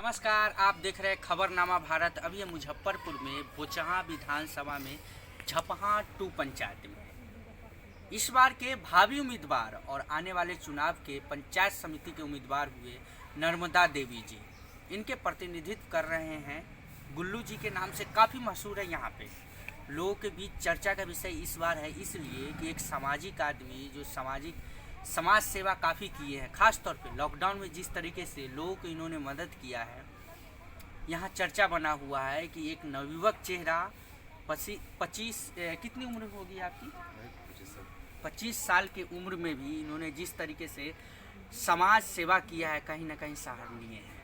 नमस्कार, आप देख रहे हैं खबरनामा भारत। अभी हम मुजफ्फरपुर में बोचहां विधानसभा में झपहा 2 पंचायत में इस बार के भावी उम्मीदवार और आने वाले चुनाव के पंचायत समिति के उम्मीदवार हुए नर्मदा देवी जी। इनके प्रतिनिधित्व कर रहे हैं गुल्लू जी के नाम से काफ़ी मशहूर है। यहाँ पे लोगों के बीच चर्चा का विषय इस बार है, इसलिए कि एक सामाजिक आदमी जो समाज सेवा काफ़ी किए हैं। ख़ास तौर पे लॉकडाउन में जिस तरीके से लोगों को इन्होंने मदद किया है, यहाँ चर्चा बना हुआ है कि एक नवयुवक चेहरा 25 कितनी उम्र होगी आपकी? 25 साल की उम्र में भी इन्होंने जिस तरीके से समाज सेवा किया है, कहीं ना कहीं सराहनीय है।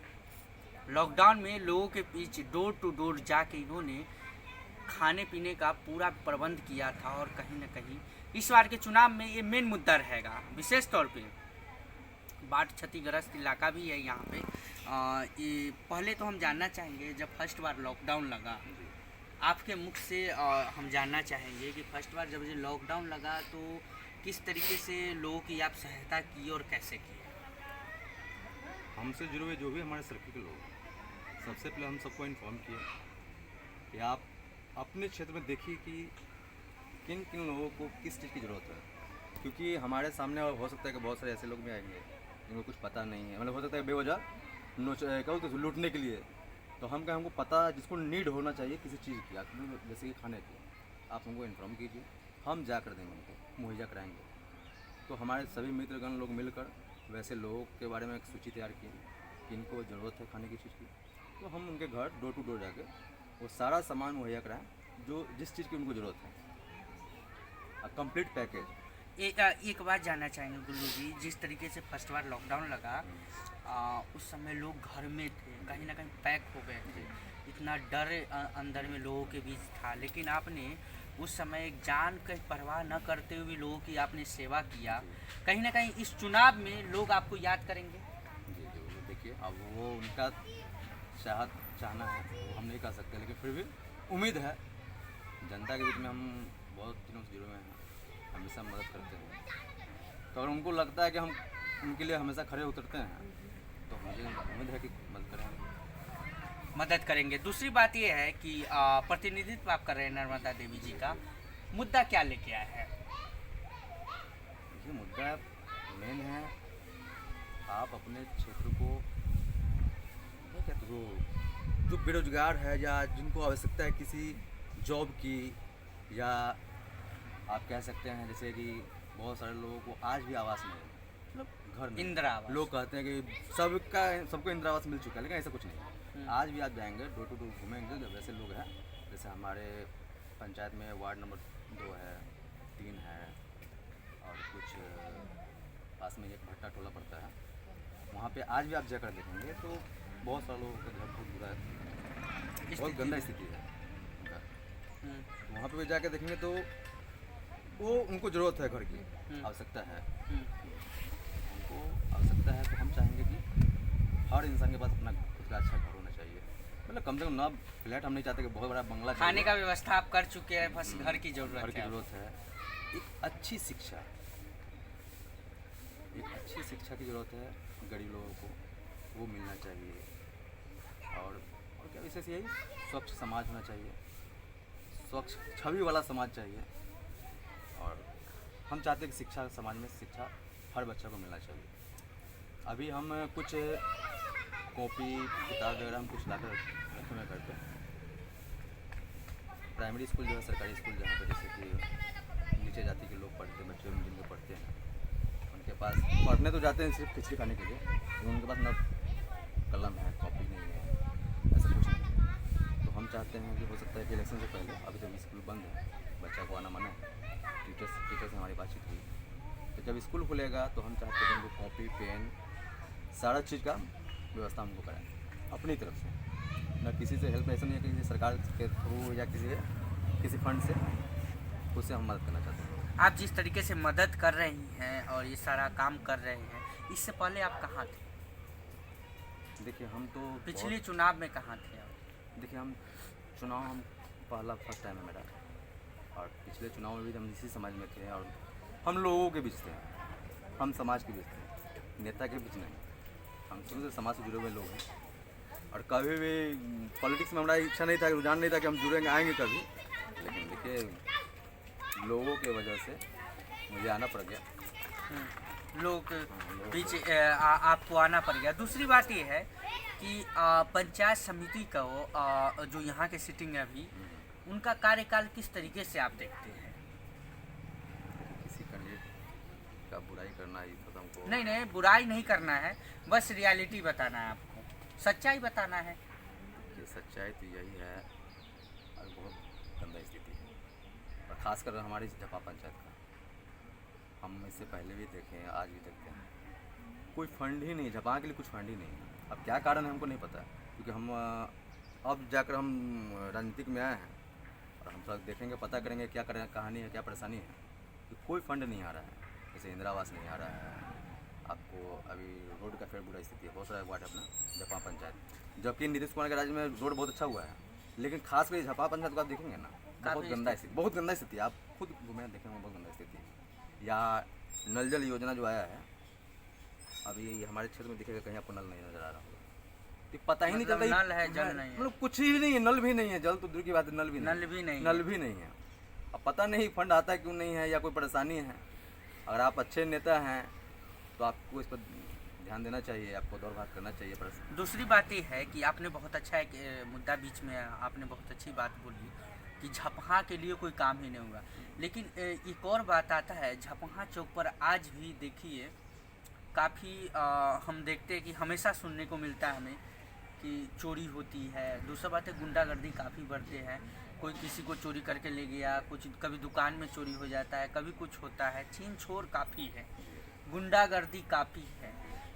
लॉकडाउन में लोगों के बीच डोर टू डोर जाके इन्होंने खाने पीने का पूरा प्रबंध किया था और कहीं ना कहीं इस बार के चुनाव में ये मेन मुद्दा रहेगा। विशेष तौर पे बाढ़ क्षतिग्रस्त इलाका भी है यहाँ पे। ये पहले तो हम जानना चाहेंगे, जब फर्स्ट बार लॉकडाउन लगा आपके मुख से हम जानना चाहेंगे कि फर्स्ट बार जब ये लॉकडाउन लगा तो किस तरीके से लोगों की आप सहायता की और कैसे की? हमसे जुड़े हुए जो भी हमारे सर्किल के लोग, सबसे पहले हम सबको इन्फॉर्म किया कि आप अपने क्षेत्र में देखिए कि किन किन लोगों को किस चीज़ की ज़रूरत है, क्योंकि हमारे सामने हो सकता है कि बहुत सारे ऐसे लोग भी आएंगे जिनको कुछ पता नहीं है। मतलब हो सकता है बेवजह क्या बोलते लूटने के लिए। तो हमको पता, जिसको नीड होना चाहिए किसी चीज़ की, जैसे कि खाने की, आप हमको इन्फॉर्म कीजिए, हम जा कर देंगे, उनको मुहैया कराएंगे। तो हमारे सभी मित्रगण लोग मिलकर वैसे लोगों के बारे में एक सूची तैयार की कि इनको ज़रूरत है खाने की चीज़ की। तो हम उनके घर डोर टू डोर जाके वो सारा सामान मुहैया कराएँ जो जिस चीज़ की उनको ज़रूरत है, कंप्लीट पैकेज। एक बात जानना चाहेंगे गुल्लू जी, जिस तरीके से फर्स्ट बार लॉकडाउन लगा उस समय लोग घर में थे, कहीं ना कहीं पैक हो गए थे, इतना डर अंदर में लोगों के बीच था, लेकिन आपने उस समय एक जान की परवाह न करते हुए लोगों की आपने सेवा किया। कहीं ना कहीं इस चुनाव में लोग आपको याद करेंगे। जी जी, देखिए अब वो उनका चाहना है, वो हम नहीं कह सकते, लेकिन फिर भी उम्मीद है। जनता के बीच में हम बहुत दिनों से जुड़े हुए हैं, हमेशा मदद करते हैं। तो अगर उनको लगता है कि हम उनके लिए हमेशा खड़े उतरते हैं तो मुझे उम्मीद है कि मदद करेंगे। दूसरी बात यह है कि प्रतिनिधित्व आप कर रहे हैं नर्मदा देवी जी का, मुद्दा क्या लेके आया है? ये मुद्दा मेन है, आप अपने क्षेत्र को क्या जो बेरोजगार है या जिनको आवश्यकता है किसी जॉब की, या आप कह सकते हैं जैसे कि बहुत सारे लोगों को आज भी आवास नहीं है, मतलब घर नहीं। इंदिरा आवास। लोग कहते हैं कि सबको इंदिरा आवास मिल चुका है, लेकिन ऐसा कुछ नहीं है। आज भी आप जाएंगे डोर टू डोर घूमेंगे, जब वैसे लोग हैं, जैसे हमारे पंचायत में वार्ड नंबर 2 है, 3 है, और कुछ पास में एक भट्टा टोला पड़ता है, वहाँ पे आज भी आप जाकर देखेंगे तो बहुत सारे लोगों का घर बहुत बुरा है, बहुत गंदा स्थिति है उनका। वहाँ पे भी जाकर देखेंगे तो वो उनको ज़रूरत है, घर की आवश्यकता है, उनको आवश्यकता है। तो हम चाहेंगे कि हर इंसान के पास अपना खुद का अच्छा घर होना चाहिए, मतलब कम से कम ना फ्लैट हम नहीं चाहते कि बहुत बड़ा बंगला। खाने का व्यवस्था आप कर चुके हैं, बस घर की ज़रूरत है। एक अच्छी शिक्षा की ज़रूरत है, गरीब लोगों को वो मिलना चाहिए। और क्या विशेष यही स्वच्छ समाज होना चाहिए, स्वच्छ छवि वाला समाज चाहिए। और हम चाहते हैं कि शिक्षा समाज में शिक्षा हर बच्चे को मिलना चाहिए। अभी हम कुछ कॉपी किताब वगैरह हम कुछ लाकर रखे हुए घर पे। प्राइमरी स्कूल जो है सरकारी स्कूल, जहाँ पे जैसे कि नीचे जाति के लोग पढ़ते, बच्चे जिनके पढ़ते हैं, उनके पास पढ़ने तो जाते हैं सिर्फ खिचड़ी खाने के लिए, लेकिन उनके पास न कलम है, कॉपी नहीं है, ऐसा कुछ नहीं। तो हम चाहते हैं कि हो सकता है कि इलेक्शन से पहले, अभी जब स्कूल बंद है, बच्चा को आना मना है, टीचर से हमारी बातचीत हुई, तो जब स्कूल खुलेगा तो हम चाहते हैं कि उनको कॉपी पेन सारा चीज़ का व्यवस्था हमको कराएं अपनी तरफ से, न किसी से हेल्प। ऐसा नहीं है कि सरकार के थ्रू या किसी फंड से, उससे हम मदद करना चाहते हैं। आप जिस तरीके से मदद कर रही हैं और ये सारा काम कर रहे हैं, इससे पहले आप कहाँ थे? देखिए हम तो पिछले चुनाव में कहाँ थे आप? देखिए हम फर्स्ट टाइम है मेरा, और पिछले चुनाव में भी हम इसी समाज में थे, और हम लोगों के बीच थे, हम समाज के बीच थे, नेता के बीच नहीं। हम शुरू से समाज से जुड़े हुए लोग हैं। और कभी भी पॉलिटिक्स में हमारा इच्छा नहीं था, रुझान नहीं था कि हम जुड़ेंगे, आएंगे कभी, लेकिन देखिए लोगों की वजह से मुझे आना पड़ गया। लोग बीच आपको आना पड़ गया। दूसरी बात ये है कि पंचायत समिति का जो यहाँ के सिटिंग है अभी, उनका कार्यकाल किस तरीके से आप देखते हैं? किसी कैंडिडेट का बुराई करना ही तो हमको नहीं, बुराई नहीं करना है, बस रियलिटी बताना है आपको, सच्चाई बताना है। कि सच्चाई तो यही है, और बहुत गंदा स्थिति है, और ख़ासकर हमारी झपा पंचायत का हम इससे पहले भी देखे हैं, आज भी देखते हैं, कोई फंड ही नहीं, झपा के लिए कुछ फंड ही नहीं है। अब क्या कारण है हमको नहीं पता, क्योंकि हम अब जाकर हम राजनीतिक में आए हैं और हम सब देखेंगे, पता करेंगे क्या करें, कहानी है, क्या परेशानी है, कि कोई फंड नहीं आ रहा है। जैसे इंदिरा आवास नहीं आ रहा है, आपको अभी रोड का फिर बुरा स्थिति है, बहुत सारा वार्ड है अपना झपा पंचायत, जबकि नीतीश कुमार के राज्य में रोड बहुत अच्छा हुआ है, लेकिन खास कर झपा पंचायत को आप देखेंगे ना, बहुत गंदा स्थिति, बहुत गंदा स्थिति, आप खुद घूमे देखेंगे, बहुत गंदा स्थिति है। या नल जल योजना जो आया है, अभी हमारे क्षेत्र में दिखेगा कहीं आपको नल नहीं नजर आ रहा होगा, तो पता ही नहीं चलता, नल है जल नहीं है, मतलब कुछ ही नहीं है, नल भी नहीं है, जल तो दूर की बात है, नल भी नहीं है। अब पता नहीं फंड आता क्यों नहीं है, या कोई परेशानी है। अगर आप अच्छे नेता हैं तो आपको इस पर ध्यान देना चाहिए, आपको दौड़ भाग करना चाहिए। पर दूसरी बात ये है कि आपने बहुत अच्छा एक मुद्दा बीच में आपने बहुत अच्छी बात बोली कि झपहा के लिए कोई काम ही नहीं हुआ, लेकिन एक और बात आता है, झपहा चौक पर आज भी देखिए काफ़ी हम देखते हैं कि हमेशा सुनने को मिलता है हमें कि चोरी होती है। दूसरा बात है गुंडागर्दी काफ़ी बढ़ते हैं, कोई किसी को चोरी करके ले गया, कुछ कभी दुकान में चोरी हो जाता है, कभी कुछ होता है, छीन छोर काफ़ी है, गुंडागर्दी काफ़ी है।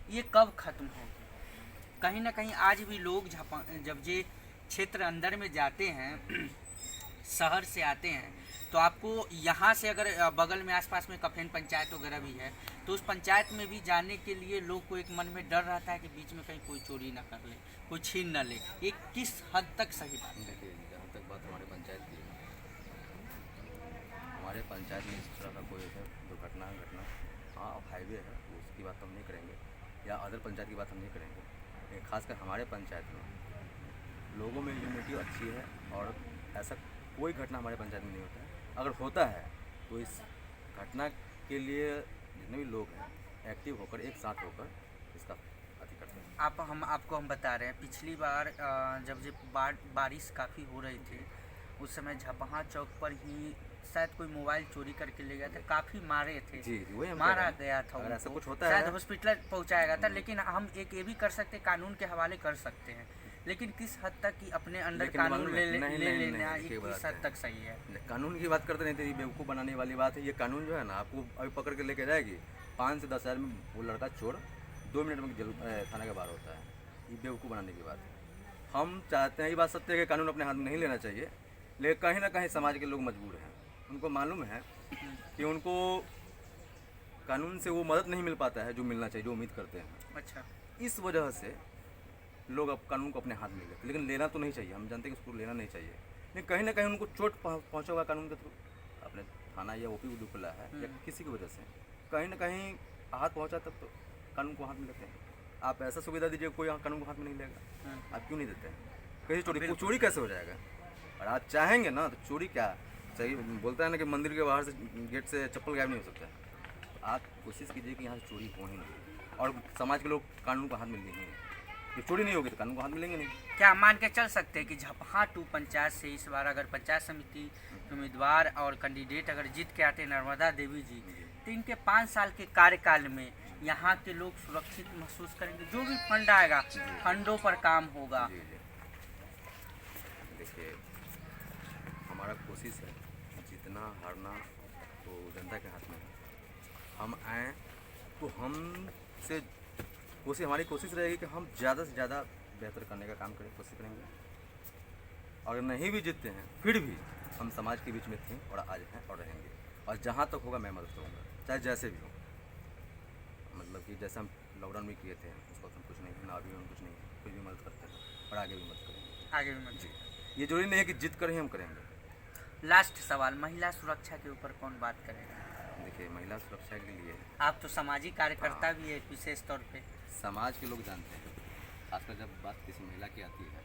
ये कब ख़त्म होगी? कहीं ना कहीं आज भी लोग जब ये क्षेत्र अंदर में जाते हैं, शहर से आते हैं, तो आपको यहाँ से अगर बगल में आसपास में कफेन पंचायत वगैरह भी है, तो उस पंचायत में भी जाने के लिए लोग को एक मन में डर रहता है कि बीच में कहीं कोई चोरी ना कर ले, कोई छीन ना ले। ये किस हद तक सही बात है? देखिए, जहाँ तक बात हमारे पंचायत की है, हमारे पंचायत में इस तरह का कोई ऐसा दुर्घटना हाँ हाईवे है उसकी बात हम नहीं करेंगे, या अदर पंचायत की बात हम नहीं करेंगे, लेकिन खासकर हमारे पंचायत में लोगों में यूनिटी अच्छी है, और ऐसा कोई घटना हमारे पंचायत में नहीं होता है। अगर होता है तो इस घटना के लिए जितने भी लोग हैं एक्टिव होकर, एक साथ होकर इसका अति करते हैं। आपको हम बता रहे हैं, पिछली बार जब बारिश काफ़ी हो रही थी, उस समय झपहा चौक पर ही शायद कोई मोबाइल चोरी करके ले गया था, काफ़ी मारे थे, जी वही मारा गया था, अगर ऐसा कुछ होता शायद है हॉस्पिटल पहुंचाया गया था। लेकिन हम एक ये भी कर सकते, कानून के हवाले कर सकते हैं, लेकिन किस हद तक कि अपने अंडर कानून ले लेना किस हद तक सही है? कानून की बात करते नहीं थे, ये बेवकूफ़ बनाने वाली बात है। ये कानून जो है ना, आपको अभी पकड़ के लेके जाएगी, 5 से 10 हज़ार में वो लड़का चोर 2 मिनट में थाना के बाहर होता है। ये बेवकूफ़ बनाने की बात है। हम चाहते हैं, ये बात सत्य है कि कानून अपने हाथ में नहीं लेना चाहिए, लेकिन कहीं ना कहीं समाज के लोग मजबूर हैं, उनको मालूम है कि उनको कानून से वो मदद नहीं मिल पाता है जो मिलना चाहिए, जो उम्मीद करते हैं। अच्छा, इस वजह से लोग अब कानून को अपने हाथ में लेते, लेकिन लेना तो नहीं चाहिए, हम जानते हैं कि उसको लेना नहीं चाहिए, लेकिन कहीं ना कहीं उनको चोट पहुंचा हुआ कानून के थ्रू, अपने थाना या ओपी को खुला है या किसी की वजह से कहीं ना कहीं हाथ पहुंचा, तब तो कानून को हाथ में लेते हैं। आप ऐसा सुविधा दीजिए, कोई कानून को हाथ में नहीं लेगा, आप क्यों नहीं देते हैं? कहीं चोरी कैसे हो जाएगा? और आप चाहेंगे ना तो चोरी क्या सही बोलता है ना कि मंदिर के बाहर से गेट से चप्पल गायब नहीं हो सकता है। तो आप कोशिश कीजिए कि यहाँ से चोरी हो ही नहीं, और समाज के लोग कानून को हाथ में लेंगे, ये चोरी नहीं होगी तो कानून को हाथ में लेंगे नहीं। क्या मान के चल सकते हैं कि झपहा 2 पंचायत से इस बार अगर पंचायत समिति उम्मीदवार और कैंडिडेट अगर जीत के आते नर्मदा देवी जी, तो इनके 5 साल के कार्यकाल में यहाँ के लोग सुरक्षित महसूस करेंगे? जो भी फंड आएगा, फंडों पर काम होगा। देखिए, हमारा कोशिश है, जीतना हारना तो जनता के हाथ में है। हम आएँ तो हमसे हमारी कोशिश रहेगी कि हम ज़्यादा से ज़्यादा बेहतर करने का काम करें, कोशिश करेंगे। और नहीं भी जीतते हैं फिर भी हम समाज के बीच में थे और आज हैं और रहेंगे, और जहाँ तक होगा मैं मदद करूँगा, चाहे जैसे भी हो। मतलब कि जैसे हम लॉकडाउन में किए थे, उसको हम कुछ नहीं है ना, अभी हम कुछ नहीं है, कुछ भी मदद करते हैं और आगे भी मदद करेंगे। आगे भी मदद जी, ये जरूरी नहीं है कि जीत कर ही हम करेंगे। लास्ट सवाल, महिला सुरक्षा के ऊपर कौन बात करेगा? देखिए, महिला सुरक्षा के लिए आप तो सामाजिक कार्यकर्ता भी है, विशेष तौर पे समाज के लोग जानते हैं खासकर जब बात किसी महिला की आती है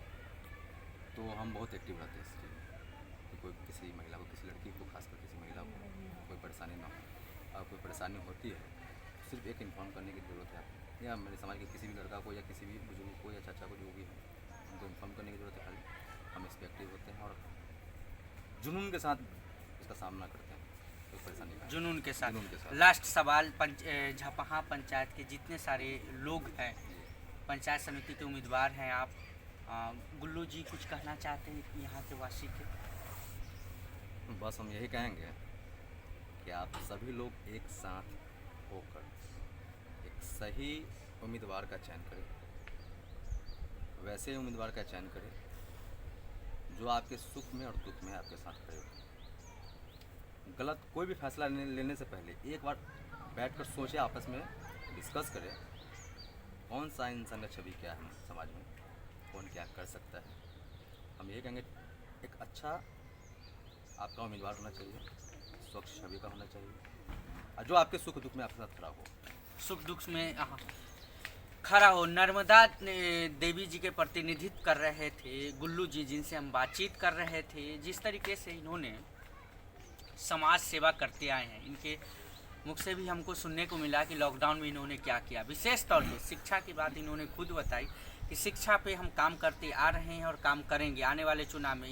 तो हम बहुत एक्टिव रहते हैं इस चीज़ में कि कोई किसी महिला को, किसी लड़की को, खासकर किसी महिला को कोई परेशानी ना हो। और कोई परेशानी होती है तो सिर्फ एक इन्फॉर्म करने की ज़रूरत है, या मेरे समाज के किसी भी लड़का को या किसी भी बुजुर्ग को या चाचा को, जो भी है, उनको इन्फॉर्म करने की ज़रूरत है। खाली हम इस पर एक्टिव होते हैं और जुनून के साथ इसका सामना करते हैं, कोई परेशानी का जुनून के साथ। जुनून के साथ। लास्ट सवाल, झपहा पंचायत के जितने सारे लोग हैं, पंचायत समिति के उम्मीदवार हैं आप, गुल्लू जी कुछ कहना चाहते हैं यहाँ के वासी के? बस हम यही कहेंगे कि आप सभी लोग एक साथ होकर एक सही उम्मीदवार का चयन करें, वैसे उम्मीदवार का चयन करें जो आपके सुख में और दुख में आपके साथ खड़े हो। गलत कोई भी फैसला लेने से पहले एक बार बैठकर सोचें, आपस में डिस्कस करें कौन सा इंसान का छवि क्या है समाज में, कौन क्या कर सकता है। हम यही कहेंगे एक अच्छा आपका उम्मीदवार होना चाहिए, स्वच्छ छवि का होना चाहिए, और जो आपके सुख दुख में आपके साथ खड़ा हो। सुख दुख में खड़ा हो। नर्मदा देवी जी के प्रतिनिधित्व कर रहे थे गुल्लू जी, जिनसे हम बातचीत कर रहे थे। जिस तरीके से इन्होंने समाज सेवा करते आए हैं, इनके मुख से भी हमको सुनने को मिला कि लॉकडाउन में इन्होंने क्या किया। विशेष तौर पे शिक्षा की बात इन्होंने खुद बताई कि शिक्षा पे हम काम करते आ रहे हैं और काम करेंगे आने वाले चुनाव में।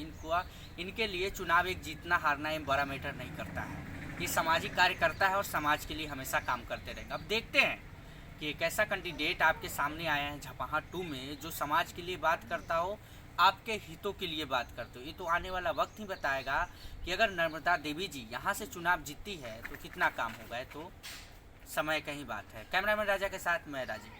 इनके लिए चुनाव एक जीतना हारना एक बड़ा मैटर नहीं करता है। ये सामाजिक कार्य करता है और समाज के लिए हमेशा काम करते रहेंगे। अब देखते हैं कि एक ऐसा कैंडिडेट आपके सामने आया है झपहा 2 में जो समाज के लिए बात करता हो, आपके हितों के लिए बात करते हो। ये तो आने वाला वक्त ही बताएगा कि अगर नर्मदा देवी जी यहाँ से चुनाव जीतती है तो कितना काम होगा। तो समय का ही बात है। कैमरामैन राजा के साथ मैं राजीव।